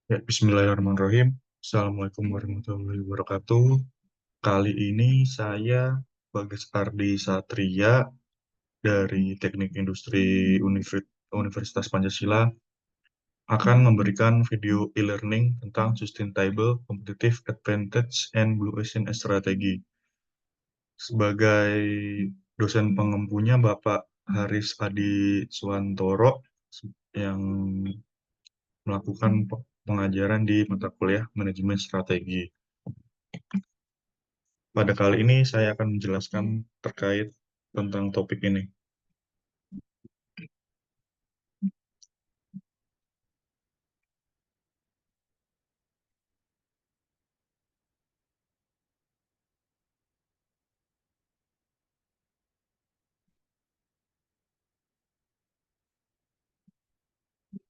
Ya, Bismillahirrahmanirrahim. Assalamualaikum warahmatullahi wabarakatuh. Kali ini saya Bagas Ardi Satria dari Teknik Industri Universitas Pancasila akan memberikan video e-learning tentang Sustainable Competitive Advantage and Blue Ocean Strategy. Sebagai dosen pengempunya Bapak Haris Adi Suwantoro yang melakukan pengajaran di mata kuliah Manajemen Strategi. Pada kali ini saya akan menjelaskan terkait tentang topik ini.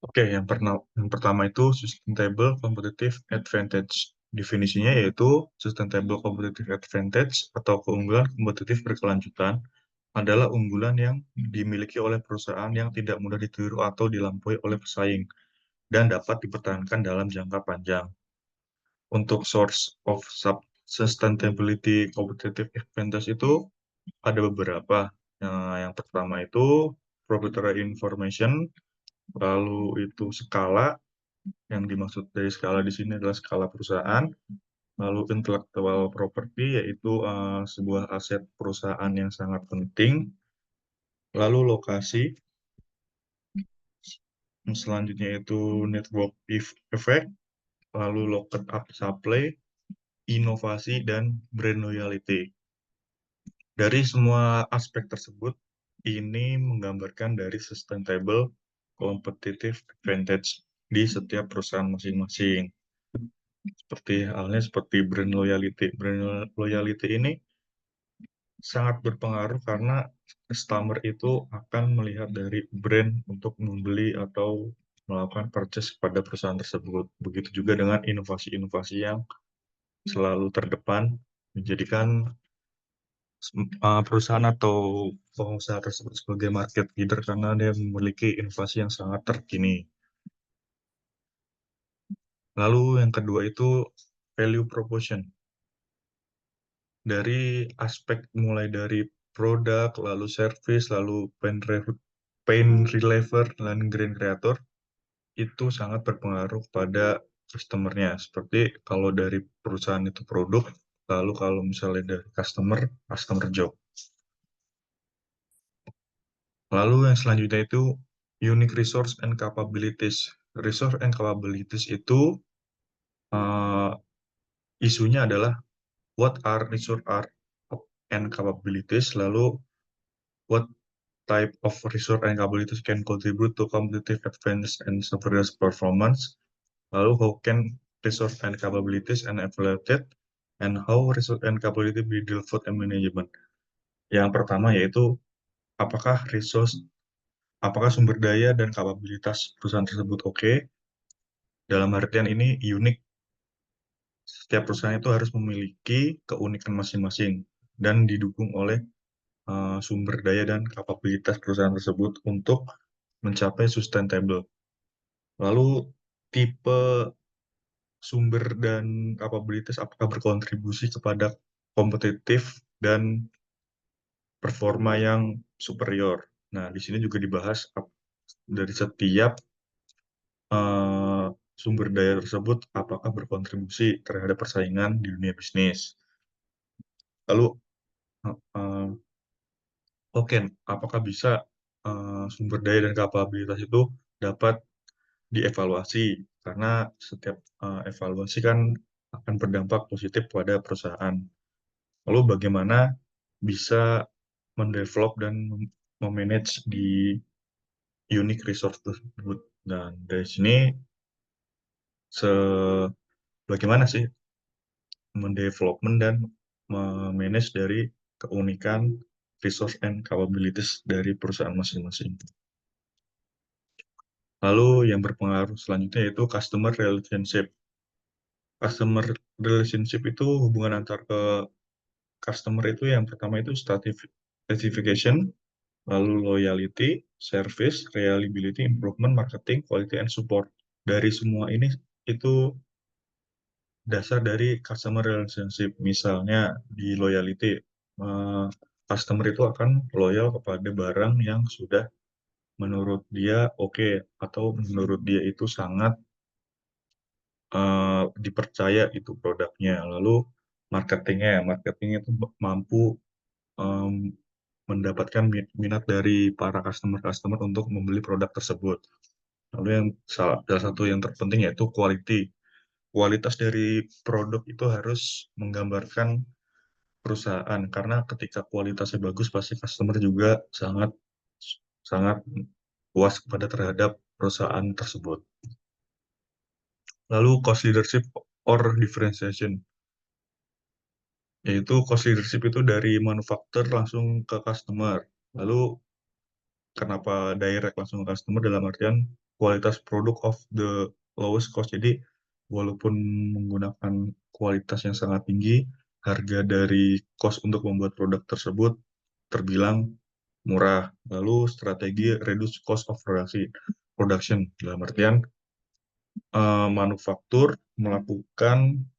Oke, yang pertama itu Sustainable Competitive Advantage. Definisinya yaitu Sustainable Competitive Advantage atau keunggulan kompetitif berkelanjutan adalah unggulan yang dimiliki oleh perusahaan yang tidak mudah ditiru atau dilampaui oleh pesaing dan dapat dipertahankan dalam jangka panjang. Untuk source of sustainability competitive advantage itu ada beberapa. Yang pertama itu proprietary information, lalu itu skala, yang dimaksud dari skala di sini adalah skala perusahaan, lalu intellectual property, yaitu sebuah aset perusahaan yang sangat penting, lalu lokasi, selanjutnya itu network effect, lalu locked up supply, inovasi, dan brand loyalty. Dari semua aspek tersebut, ini menggambarkan dari sustainable competitive advantage di setiap perusahaan masing-masing. Seperti brand loyalty. Brand loyalty ini sangat berpengaruh karena customer itu akan melihat dari brand untuk membeli atau melakukan purchase pada perusahaan tersebut. Begitu juga dengan inovasi-inovasi yang selalu terdepan, menjadikan perusahaan atau pengusaha tersebut sebagai market leader karena dia memiliki inovasi yang sangat terkini. Lalu yang kedua itu value proposition. Dari aspek mulai dari produk, lalu service, lalu pain reliever, dan green creator, itu sangat berpengaruh pada customer-nya. Seperti kalau dari perusahaan itu produk, lalu kalau misalnya dari customer job. Lalu yang selanjutnya itu unique resource and capabilities. Resource and capabilities itu uh, isunya adalah what are resource are and capabilities, lalu what type of resource and capabilities can contribute to competitive advantage and superior performance, lalu how can resource and capabilities and evaluated, and how resource and capability be delivered and management. Yang pertama yaitu apakah sumber daya dan kapabilitas perusahaan tersebut oke. Dalam artian ini unik, setiap perusahaan itu harus memiliki keunikan masing-masing dan didukung oleh sumber daya dan kapabilitas perusahaan tersebut untuk mencapai sustainable. Lalu tipe sumber dan kapabilitas apakah berkontribusi kepada kompetitif dan performa yang superior. Nah, di sini juga dibahas dari setiap eh, sumber daya tersebut apakah berkontribusi terhadap persaingan di dunia bisnis. Lalu, eh, oke, apakah bisa sumber daya dan kapabilitas itu dapat dievaluasi? Karena setiap evaluasi kan akan berdampak positif pada perusahaan. Lalu bagaimana bisa mendevelop dan memanage di unique resource tersebut? Dan dari sini, bagaimana sih mendevelopment dan memanage dari keunikan resource and capabilities dari perusahaan masing-masing. Lalu yang berpengaruh selanjutnya yaitu customer relationship. Customer relationship itu hubungan antar ke customer itu yang pertama itu stratification, lalu loyalty, service, reliability, improvement, marketing, quality, and support. Dari semua ini itu dasar dari customer relationship. Misalnya di loyalty, eh, customer itu akan loyal kepada barang yang sudah menurut dia oke, atau menurut dia itu sangat dipercaya itu produknya. Lalu marketingnya itu mampu em, mendapatkan minat dari para customer-customer untuk membeli produk tersebut. Lalu yang salah satu yang terpenting yaitu quality. Kualitas dari produk itu harus menggambarkan perusahaan, karena ketika kualitasnya bagus pasti customer juga sangat sangat puas kepada terhadap perusahaan tersebut. Lalu cost leadership or differentiation, yaitu cost leadership itu dari manufaktur langsung ke customer. Lalu kenapa direct langsung ke customer, dalam artian kualitas produk of the lowest cost. Jadi walaupun menggunakan kualitas yang sangat tinggi, harga dari cost untuk membuat produk tersebut terbilang murah. Lalu strategi reduce cost of production, dalam artian manufaktur melakukan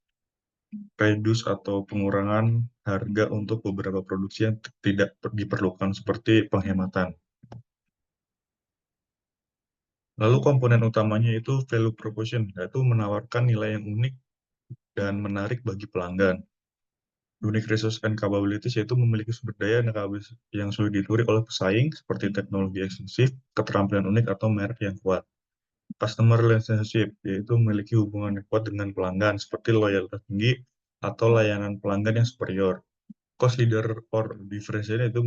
reduce atau pengurangan harga untuk beberapa produksi yang tidak diperlukan, seperti penghematan. Lalu komponen utamanya itu value proposition, yaitu menawarkan nilai yang unik dan menarik bagi pelanggan. Unique resource and capabilities, yaitu memiliki sumber daya dan kapabilitas yang sulit ditiru oleh pesaing, seperti teknologi eksklusif, keterampilan unik, atau merek yang kuat. Customer relationship, yaitu memiliki hubungan yang kuat dengan pelanggan, seperti loyalitas tinggi atau layanan pelanggan yang superior. Cost leader or differentiator itu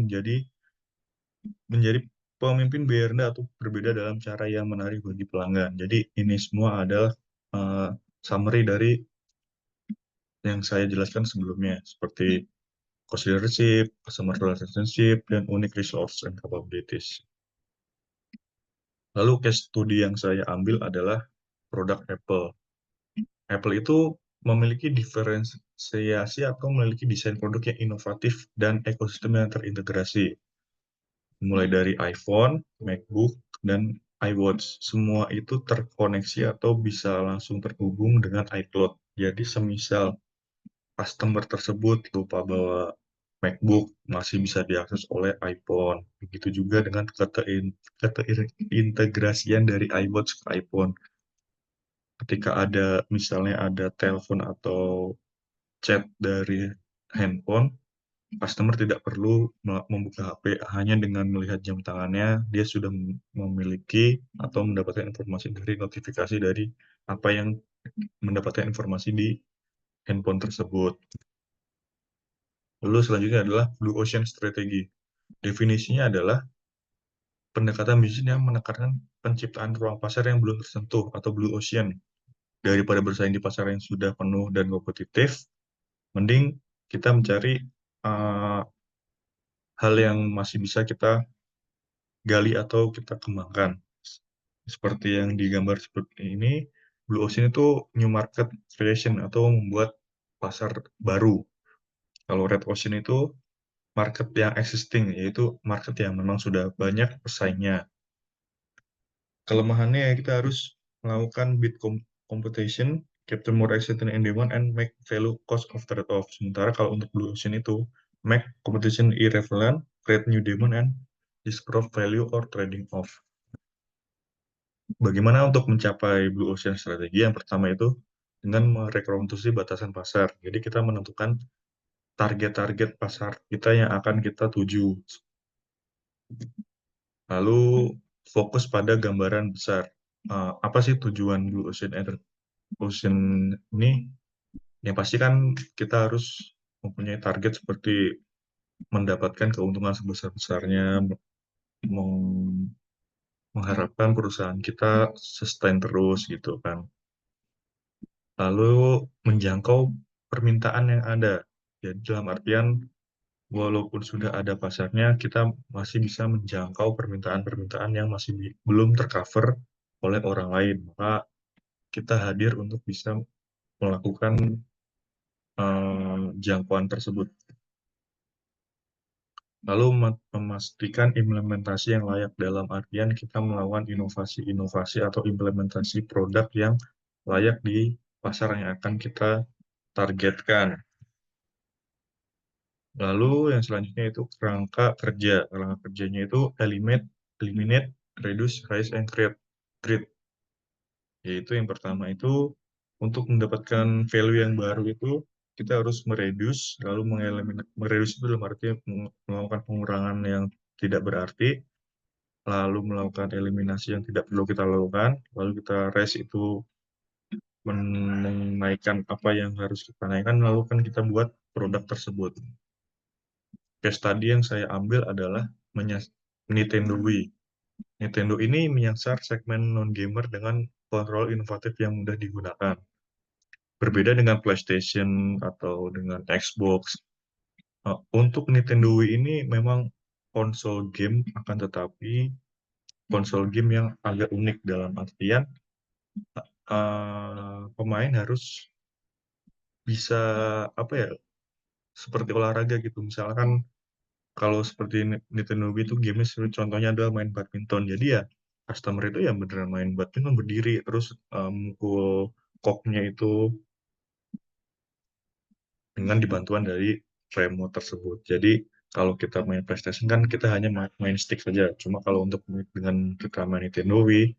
menjadi pemimpin BRD atau berbeda dalam cara yang menarik bagi pelanggan. Jadi ini semua adalah uh, summary dari yang saya jelaskan sebelumnya, seperti cost leadership, customer relationship, dan unique resource and capabilities. Lalu case study yang saya ambil adalah produk Apple. Apple itu memiliki diferensiasi atau memiliki desain produk yang inovatif dan ekosistem yang terintegrasi. Mulai dari iPhone, MacBook, dan iWatch. Semua itu terkoneksi atau bisa langsung terhubung dengan iCloud. Jadi semisal customer tersebut lupa bawa MacBook, masih bisa diakses oleh iPhone. Begitu juga dengan keintegrasian dari iWatch ke iPhone. Ketika misalnya ada telepon atau chat dari handphone, customer tidak perlu membuka HP, hanya dengan melihat jam tangannya, dia sudah memiliki atau mendapatkan informasi dari notifikasi dari apa yang mendapatkan informasi di handphone tersebut. Lalu selanjutnya adalah Blue Ocean Strategy. Definisinya adalah pendekatan bisnis yang menekankan penciptaan ruang pasar yang belum tersentuh atau Blue Ocean. Daripada bersaing di pasar yang sudah penuh dan kompetitif, mending kita mencari uh, hal yang masih bisa kita gali atau kita kembangkan. Seperti yang digambar seperti ini, Blue Ocean itu new market creation atau membuat pasar baru. Kalau Red Ocean itu market yang existing, yaitu market yang memang sudah banyak pesaingnya. Kelemahannya ya kita harus melakukan competition, capture more exciting in demand, and make value cost of trade-off. Sementara kalau untuk Blue Ocean itu, make competition irrelevant, create new demand, and disprove value or trading off. Bagaimana untuk mencapai Blue Ocean strategi? Yang pertama itu dengan merekonstruksi batasan pasar. Jadi kita menentukan target-target pasar kita yang akan kita tuju. Lalu fokus pada gambaran besar. Apa sih tujuan Blue Ocean ini? Yang pasti kan kita harus mempunyai target seperti mendapatkan keuntungan sebesar-besarnya, mengharapkan perusahaan kita sustain terus gitu kan. Lalu menjangkau permintaan yang ada. Jadi dalam artian walaupun sudah ada pasarnya, kita masih bisa menjangkau permintaan-permintaan yang masih belum tercover oleh orang lain. Maka kita hadir untuk bisa melakukan jangkauan tersebut. Lalu memastikan implementasi yang layak, dalam artian kita melakukan inovasi-inovasi atau implementasi produk yang layak di pasar yang akan kita targetkan. Lalu yang selanjutnya itu kerangka kerja. Kerangka kerjanya itu eliminate, reduce, rise, and create. Yaitu yang pertama itu untuk mendapatkan value yang baru itu kita harus mereduce, lalu mereduce itu dalam arti melakukan pengurangan yang tidak berarti, lalu melakukan eliminasi yang tidak perlu kita lakukan, lalu kita rise itu menaikkan apa yang harus kita naikkan, lalu kan kita buat produk tersebut. Case tadi yang saya ambil adalah Nintendo Wii. Nintendo ini menyasar segmen non-gamer dengan kontrol inovatif yang mudah digunakan. Berbeda dengan PlayStation atau dengan Xbox. Untuk Nintendo Wii ini memang konsol game, akan tetapi konsol game yang agak unik dalam artian pemain harus bisa apa ya, seperti olahraga gitu. Misalkan kalau seperti Nintendo Wii itu game contohnya adalah main badminton. Jadi ya customer itu ya beneran main badminton berdiri terus mukul koknya itu dengan dibantuan dari remote tersebut. Jadi kalau kita main PlayStation kan kita hanya main stick saja. Cuma kalau untuk dengan kita main Nintendo Wii,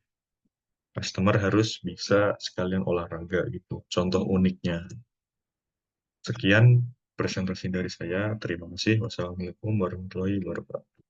customer harus bisa sekalian olahraga gitu. Contoh uniknya. Sekian presentasi dari saya. Terima kasih. Wassalamualaikum warahmatullahi wabarakatuh.